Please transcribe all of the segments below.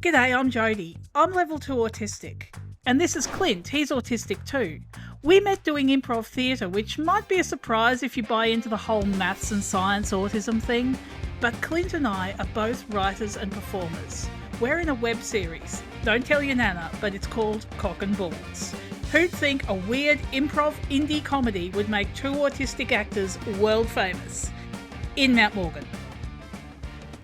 G'day, I'm Jodie. I'm level 2 autistic. And this is Clint, he's autistic too. We met doing improv theatre, which might be a surprise if you buy into the whole maths and science autism thing, but Clint and I are both writers and performers. We're in a web series. Don't tell your nana, but it's called Cock and Balls. Who'd think a weird improv indie comedy would make two autistic actors world famous? In Mount Morgan.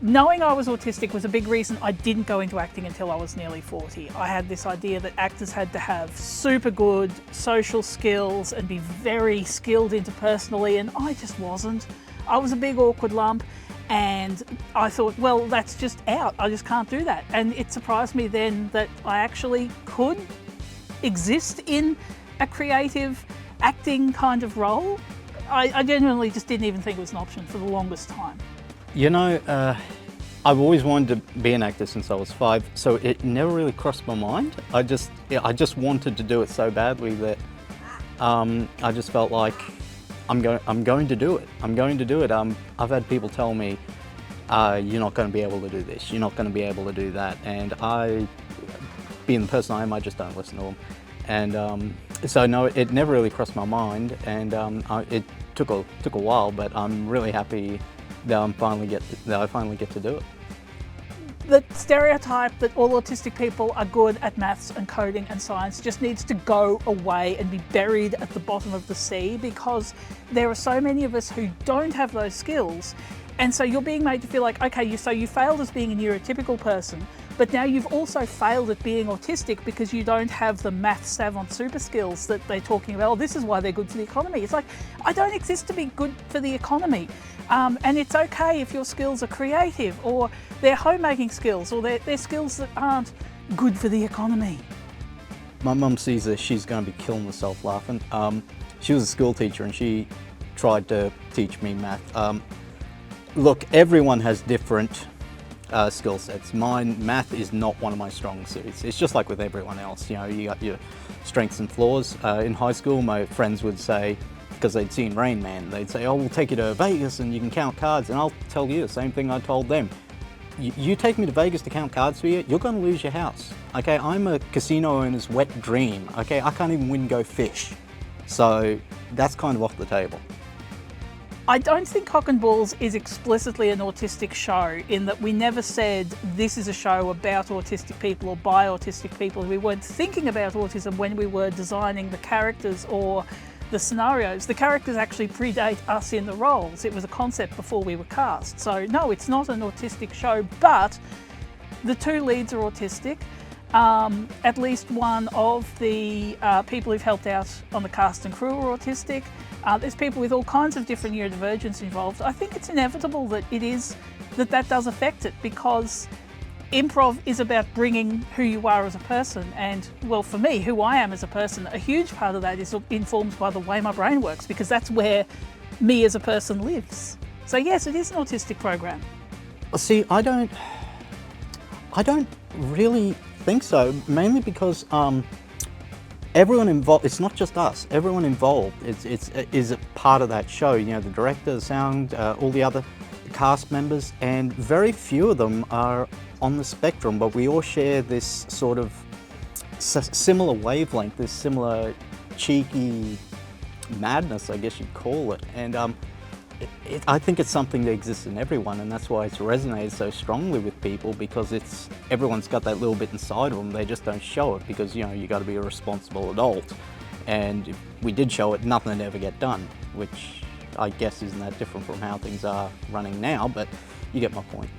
Knowing I was autistic was a big reason I didn't go into acting until I was nearly 40. I had this idea that actors had to have super good social skills and be very skilled interpersonally, and I just wasn't. I was a big awkward lump, and I thought, well, that's just out. I just can't do that. And it surprised me then that I actually could exist in a creative acting kind of role. I genuinely just didn't even think it was an option for the longest time. You know, I've always wanted to be an actor since I was 5, so it never really crossed my mind. I just wanted to do it so badly that I just felt like I'm going to do it. I'm going to do it. I've had people tell me, you're not going to be able to do this. You're not going to be able to do that. And being the person I am, I just don't listen to them. And so no, it never really crossed my mind. And it took a while, but I'm really happy that I finally get to do it. The stereotype that all autistic people are good at maths and coding and science just needs to go away and be buried at the bottom of the sea, because there are so many of us who don't have those skills. And so you're being made to feel like, okay, so you failed as being a neurotypical person, but now you've also failed at being autistic because you don't have the math savant super skills that they're talking about. Oh, this is why they're good for the economy. It's like, I don't exist to be good for the economy. And it's okay if your skills are creative, or they're homemaking skills, or they're skills that aren't good for the economy. My mum sees that she's going to be killing herself laughing. She was a school teacher and she tried to teach me math. Look, everyone has different skill sets. Math is not one of my strong suits. It's just like with everyone else. You know, you got your strengths and flaws. In high school, my friends would say, because they'd seen Rain Man, they'd say, oh, we'll take you to Vegas and you can count cards. And I'll tell you the same thing I told them. You take me to Vegas to count cards for you, you're going to lose your house. Okay, I'm a casino owner's wet dream. Okay, I can't even win go fish. So that's kind of off the table. I don't think Cock and Balls is explicitly an autistic show, in that we never said this is a show about autistic people or by autistic people. We weren't thinking about autism when we were designing the characters or the scenarios. The characters actually predate us in the roles. It was a concept before we were cast. So no, it's not an autistic show, but the two leads are autistic. At least one of the people who've helped out on the cast and crew are autistic. There's people with all kinds of different neurodivergence involved. I think it's inevitable that that does affect it, because improv is about bringing who you are as a person. And well, for me, who I am as a person, a huge part of that is informed by the way my brain works, because that's where me as a person lives. So yes, it is an autistic program. See, I don't really think so, mainly because everyone involved, it's not just us, everyone involved is a part of that show. You know, the director, the sound, all the other cast members, and very few of them are on the spectrum, but we all share this sort of similar wavelength, this similar cheeky madness, I guess you'd call it. And I think it's something that exists in everyone, and that's why it's resonated so strongly with people, because everyone's got that little bit inside of them. They just don't show it because, you know, you got to be a responsible adult. And if we did show it, nothing would ever get done, which I guess isn't that different from how things are running now, but you get my point.